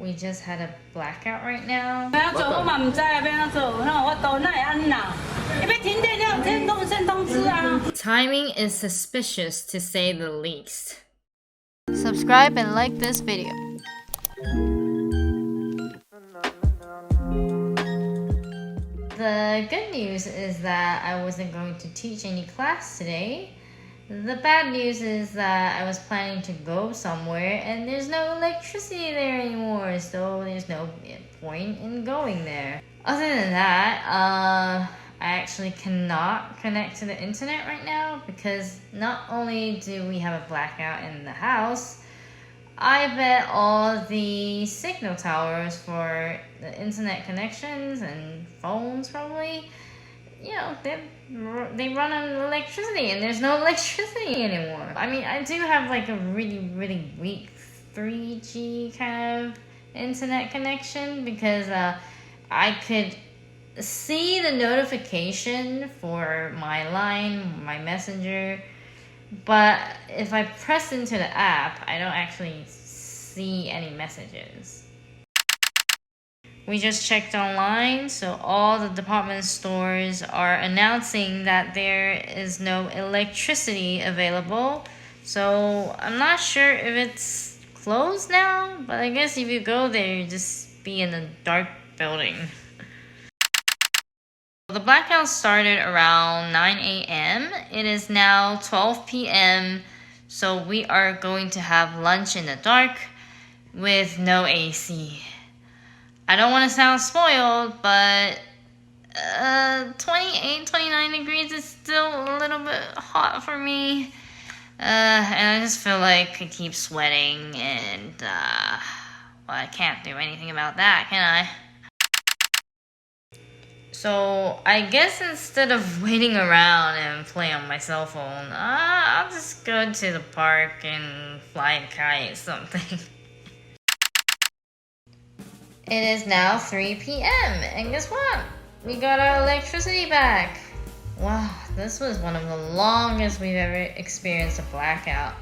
we just had a blackout right now. Timing is suspicious to say the least. Subscribe and like this video. The good news is that I wasn't going to teach any class today. The bad news is that I was planning to go somewhere and there's no electricity there anymore, so there's no point in going there. Other than that, I actually cannot connect to the internet right now because not only do we have a blackout in the house, I bet all the signal towers for the internet connections and phones probably, they run on electricity and there's no electricity anymore. I mean, I do have like a really, really weak 3G kind of internet connection because I could see the notification for my line, my messenger, but if I press into the app, I don't actually see any messages. We just checked online, so all the department stores are announcing that there is no electricity available. So I'm not sure if it's closed now, but I guess if you go there, you just be in a dark building. The blackout started around 9 a.m. It is now 12 p.m. So we are going to have lunch in the dark with no AC. I don't want to sound spoiled, but 28, 29 degrees is still a little bit hot for me. And I just feel like I keep sweating and, well, I can't do anything about that, can I? So I guess instead of waiting around and play on my cell phone, I'll just go to the park and fly a kite or something. It is now 3 p.m. and guess what? We got our electricity back. Wow, this was one of the longest we've ever experienced a blackout.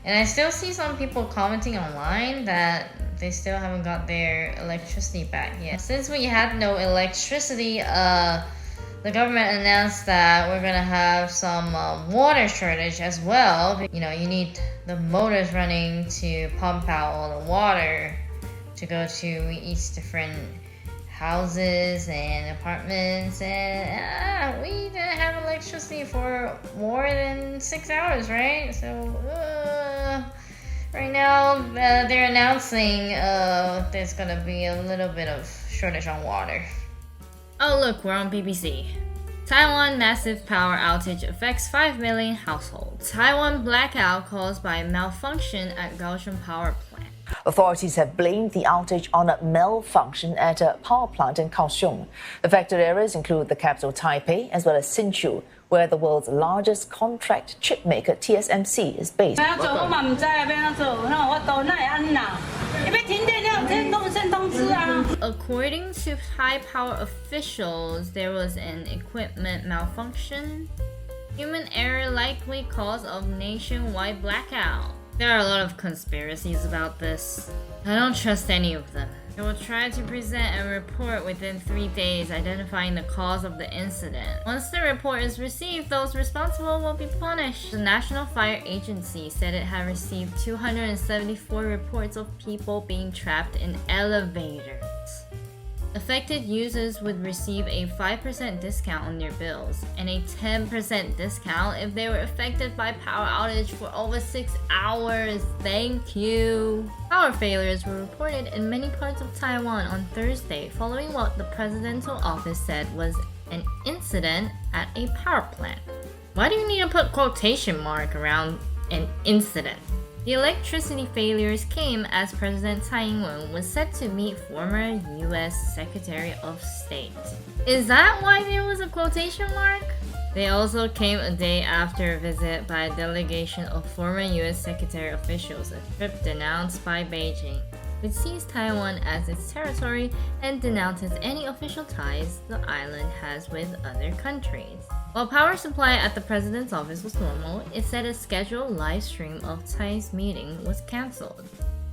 And I still see some people commenting online that they still haven't got their electricity back yet. Since we had no electricity, the government announced that we're gonna have some water shortage as well. You need the motors running to pump out all the water to go to each different houses and apartments, and we didn't have electricity for more than 6 hours, right? So right now they're announcing there's gonna be a little bit of shortage on water. Oh look, we're on BBC. Taiwan massive power outage affects 5 million households. Taiwan blackout caused by malfunction at Kaohsiung power plant. Authorities have blamed the outage on a malfunction at a power plant in Kaohsiung. Affected areas include the capital Taipei as well as Hsinchu, where the world's largest contract chip maker TSMC is based. According to high power officials, there was an equipment malfunction. Human error likely cause of nationwide blackout. There are a lot of conspiracies about this. I don't trust any of them. They will try to present a report within 3 days identifying the cause of the incident. Once the report is received, those responsible will be punished. The National Fire Agency said it had received 274 reports of people being trapped in elevators. Affected users would receive a 5% discount on their bills and a 10% discount if they were affected by power outage for over 6 hours. Thank you. Power failures were reported in many parts of Taiwan on Thursday following what the presidential office said was an incident at a power plant. Why do you need to put quotation mark around an incident? The electricity failures came as President Tsai Ing-wen was set to meet former U.S. Secretary of State. Is that why there was a quotation mark? They also came a day after a visit by a delegation of former U.S. Secretary officials, a trip denounced by Beijing, which sees Taiwan as its territory and denounces any official ties the island has with other countries. While power supply at the president's office was normal, it said a scheduled live stream of Tsai's meeting was cancelled.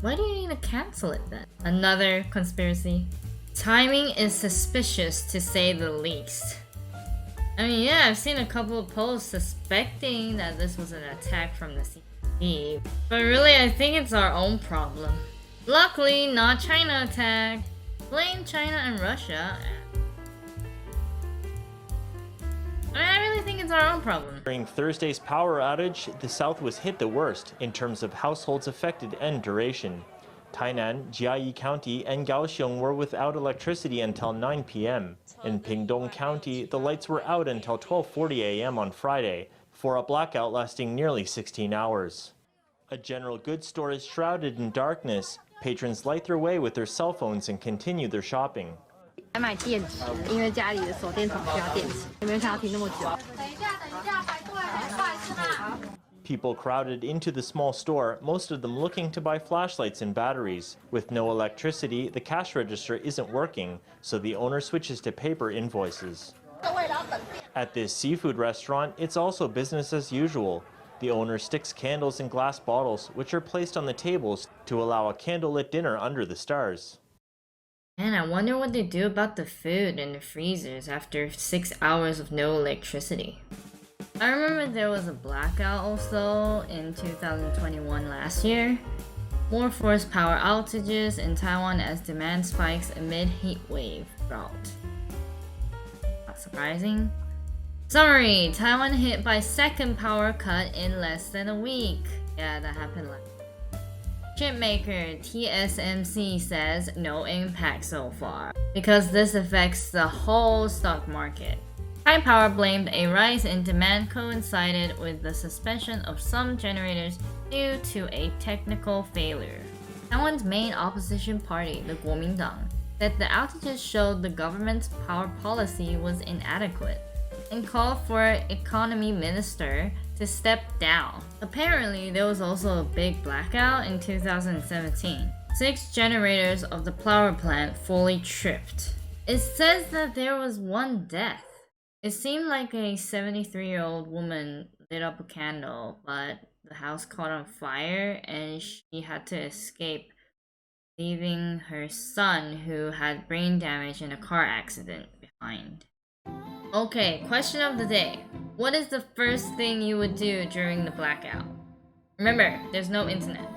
Why do you need to cancel it then? Another conspiracy. Timing is suspicious to say the least. I mean, yeah, I've seen a couple of posts suspecting that this was an attack from the CCP, but really I think it's our own problem. Luckily, not China attack. Blame China and Russia. I mean, I really think it's our own problem. During Thursday's power outage, the South was hit the worst in terms of households affected and duration. Tainan, Jiayi County, and Kaohsiung were without electricity until 9 p.m. In Pingdong County, the lights were out until 12:40 a.m. on Friday, for a blackout lasting nearly 16 hours. A general goods store is shrouded in darkness. Patrons light their way with their cell phones and continue their shopping. 买电池，因为家里的手电筒需要电池，有没有想要停那么久？等一下，排队，不好意思啦。 People crowded into the small store, most of them looking to buy flashlights and batteries. With no electricity, the cash register isn't working, so the owner switches to paper invoices. At this seafood restaurant, it's also business as usual. The owner sticks candles in glass bottles, which are placed on the tables to allow a candlelit dinner under the stars. Man, I wonder what they do about the food in the freezers after 6 hours of no electricity. I remember there was a blackout also in 2021 last year. More forced power outages in Taiwan as demand spikes amid heat wave drought. Not surprising. Summary: Taiwan hit by second power cut in less than a week. Yeah, that happened last. Chipmaker TSMC says no impact so far because this affects the whole stock market. High Power blamed a rise in demand coincided with the suspension of some generators due to a technical failure. Taiwan's main opposition party, the Kuomintang, said the outages showed the government's power policy was inadequate and called for economy minister to step down. Apparently, there was also a big blackout in 2017. 6 generators of the power plant fully tripped. It says that there was one death. It seemed like a 73-year-old woman lit up a candle, but the house caught on fire and she had to escape, leaving her son, who had brain damage in a car accident, behind. Okay, question of the day. What is the first thing you would do during the blackout? Remember, there's no internet.